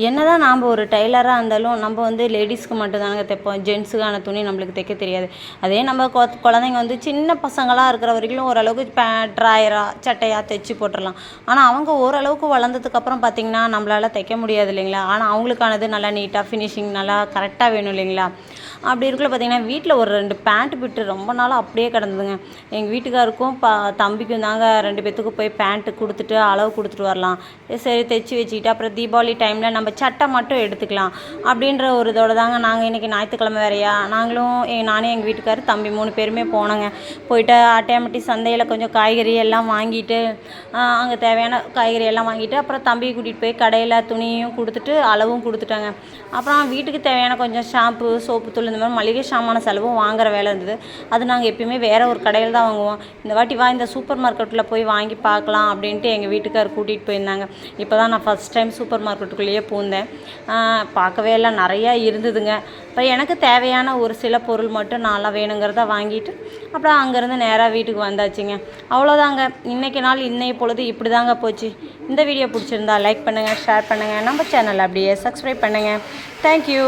என்னதான் நாம் ஒரு டெய்லராக இருந்தாலும் நம்ம வந்து லேடிஸ்க்கு மட்டும் தானங்க தைப்போம். ஜென்ஸுக்கான துணி நம்மளுக்கு தைக்க தெரியாது. அதே நம்ம குழந்தைங்க வந்து சின்ன பசங்களாக இருக்கிற வரைக்கும் ஓரளவுக்கு ட்ராயரா சட்டையாக தைச்சி போட்டுடலாம். ஆனால் அவங்க ஓரளவுக்கு வளர்ந்ததுக்கப்புறம் பார்த்திங்கன்னா நம்மளால் தைக்க முடியாது இல்லைங்களா. ஆனால் அவங்களுக்கானது நல்லா நீட்டாக ஃபினிஷிங் நல்லா கரெக்டாக வேணும் இல்லைங்களா. அப்படி இருக்கல பார்த்திங்கன்னா வீட்டில் ஒரு 2 பேண்ட் பிட்டு ரொம்ப நாளாக அப்படியே கிடந்ததுங்க. எங்கள் வீட்டுக்காருக்கும் தம்பிக்கும் தாங்க 2 பேத்துக்கும் போய் பேண்ட்டு கொடுத்துட்டு அளவு கொடுத்துட்டு வரலாம். சரி தைச்சி வச்சுக்கிட்டு அப்புறம் தீபாவளி டைமில் நம்ம சட்டை மட்டும் எடுத்துக்கலாம் அப்படின்ற ஒரு இதோட தாங்க நாங்கள் இன்றைக்கி ஞாயிற்றுக்கிழமை வேறையா நாங்களும் நானும் எங்கள் வீட்டுக்காரர் தம்பி 3 பேருமே போனோங்க. போயிட்டு ஆட்டையாம்பட்டி சந்தையில் கொஞ்சம் காய்கறி எல்லாம் வாங்கிட்டு அங்கே தேவையான காய்கறி எல்லாம் வாங்கிட்டு அப்புறம் தம்பியை கூட்டிகிட்டு போய் கடையில் துணியும் கொடுத்துட்டு அளவும் கொடுத்துட்டாங்க. அப்புறம் வீட்டுக்கு தேவையான கொஞ்சம் ஷாம்பு சோப்பு தூள் இந்த மாதிரி மளிகை சாமான செலவும் வாங்குற வேலை இருந்தது. அது நாங்கள் எப்பயுமே வேறு ஒரு கடையில் தான் வாங்குவோம். இந்த வாட்டி இந்த சூப்பர் மார்க்கெட்டில் போய் வாங்கி பார்க்கலாம் அப்படின்ட்டு எங்கள் வீட்டுக்கார் கூட்டிகிட்டு போயிருந்தாங்க. இப்போ தான் நான் ஃபஸ்ட் டைம் சூப்பர் மார்க்கெட்டுக்குள்ளேயே பூந்தேன். பார்க்கவே எல்லாம் நிறையா இருந்ததுங்க. இப்போ எனக்கு தேவையான ஒரு சில பொருள் மட்டும் நான்லாம் வேணுங்கிறத வாங்கிட்டு அப்புறம் அங்கேருந்து நேராக வீட்டுக்கு வந்தாச்சுங்க. அவ்வளோதாங்க இன்றைக்கி நாள் இன்னைய பொழுது இப்படி தாங்க போச்சு. இந்த வீடியோ பிடிச்சிருந்தா லைக் பண்ணுங்கள், ஷேர் பண்ணுங்கள், நம்ம சேனல் அப்படியே சப்ஸ்கிரைப் பண்ணுங்கள். தேங்க்யூ.